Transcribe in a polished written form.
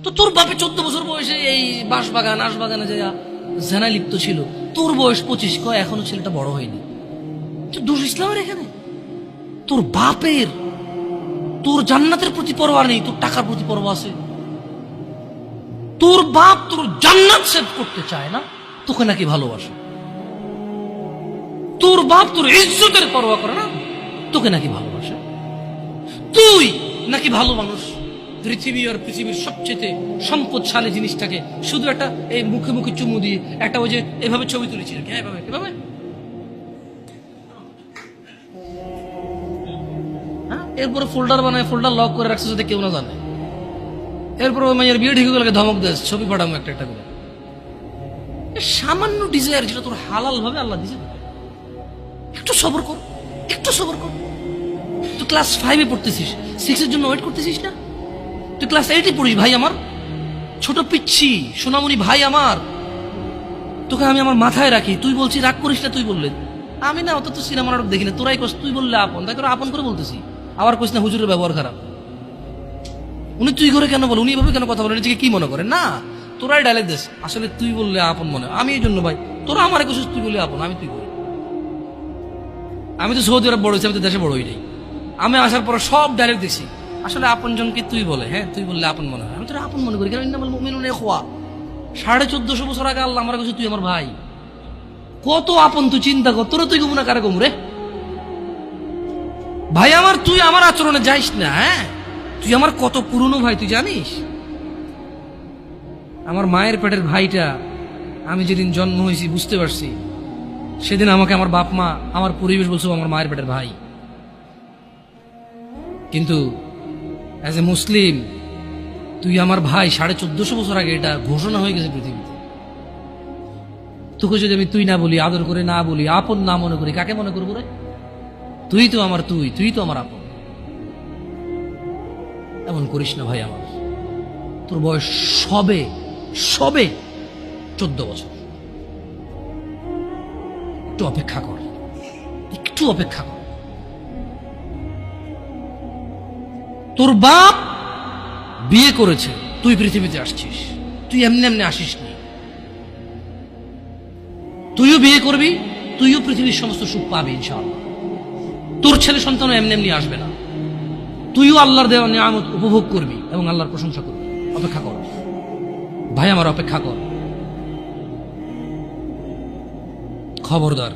তো তোর বাপে 14 বছর বয়সে এই বাঁশবাগান আশবাগানে যে জেনা লিপ্ত ছিল, তোর বয়স 25, কয় এখনো ছেলেটা বড় হয়নি। দোষ ইসলামের এখানে? তোর বাপের, তোর জান্নাতের প্রতি পরোয়া নেই, তোর টাকার প্রতি পরোয়া আছে। তোর বাপ তোর জান্নাত সেভ করতে চায় না, তোকে নাকি ভালোবাসে। তোর বাপ তোর ইজ্জতের পরোয়া করে না, তোকে নাকি ভালোবাসে। তুই নাকি ভালো মানুষ, পৃথিবী আর পৃথিবীর সবচেয়ে সম্পদশালী জিনিসটাকে শুধু একটা এই মুখে মুখে চুমু দিয়ে একটা ওই যে এভাবে ছবি তুলেছি, এভাবে এভাবে, হ্যাঁ, এরপরে ফোল্ডার বানায়, ফোল্ডার লক করে রাখছে যাতে কেউ না জানে। এরপর ওই মায়ের বিয়ে ঢেকে গেলে ধমক দেয়, ছবি পাঠাবো একটা একটা করে। সামান্য ডিজায়ার যেটা তোর হালাল ভাবে আল্লাহ দিয়েছে, একটু সবর কর, একটু সবর কর। তুই ক্লাস 5-এ পড়তেছিস, 6-এর জন্য ওয়েট করতেছিস না? তুই ক্লাস 8-এ পড়িস ভাই আমার, ছোট পিচ্ছি সোনামণি ভাই আমার। তোকে আমি আমার মাথায় রাখি, তুই বলছি রাগ করিস না। তুই বললেন আমি না অত তো সিনেমা নাটক দেখি না, তোরাই কস, তুই বললে আপন, তাই করে আপন করে বলতেছি। আবার কইস না হুজুরের ব্যবহার খারাপ। উনি তুই করে কেন বল, উনি এভাবে কেন কথা বলেন, নিজেকে কি মনে করে? না, তোরাই ডায়লগ দিস, আসলে তুই বললে আপন মনে। আমি এই জন্য ভাই, তোরা আমার কোশিস, তুই বললে আপন, আমি তুই করি। আমি তো সৌদি আরব বড় হয়েছি, আমি তো দেশে বড় হই নাই। আমি আসার পরে সব ডাইরেক্ট দেখছি, আসলে আপন জনকে তুই বলে, হ্যাঁ তুই বললে আপন মনে হয়। আমি তোরা আপন মনে করি, কারণ ইন্নামাল মুমিনুনা ইখওয়া। 1450 বছর আগে আল্লাহ আমার কাছে তুই আমার ভাই। কত আপন তুই চিন্তা কর, তোরা তুই গুমনা কারে গুমরে ভাই আমার। তুই আমার আচরণে যাইস না, হ্যাঁ তুই আমার কত পুরনো ভাই তুই জানিস। আমার মায়ের পেটের ভাইটা আমি যেদিন জন্ম হয়েছি বুঝতে পারছি, সেদিন আমাকে আমার বাপ মা আমার পরিবেশ বলছো আমার মায়ের পেটের ভাই। কিন্তু অ্যাজ এ মুসলিম তুই আমার ভাই। 1450 বছর আগে এটা ঘোষণা হয়ে গেছে পৃথিবীতে। তোকে যদি আমি তুই না বলি, আদর করে না বলি, আপন না মনে করি, কাকে মনে করবো রে? তুই তো আমার তুই তো আমার আপন। এমন করিস না ভাই আমার। তোর বয়স সবে 14 বছর। একটু অপেক্ষা কর, একটু অপেক্ষা কর। তোর বাপ বিয়ে করেছে, তুই পৃথিবীতে আসছিস, তুই এমনি এমনি আসিস নি। তুইও বিয়ে করবি, তুইও পৃথিবীর সমস্ত সুখ পাবি ইনশাআল্লাহ। তোর ছেলে সন্তানও এমনি এমনি আসবে না। তুইও আল্লাহর দেওয়া নিয়ামত উপভোগ করবি এবং আল্লাহর প্রশংসা করবি। অপেক্ষা কর ভাই আমার, অপেক্ষা কর। খবরদার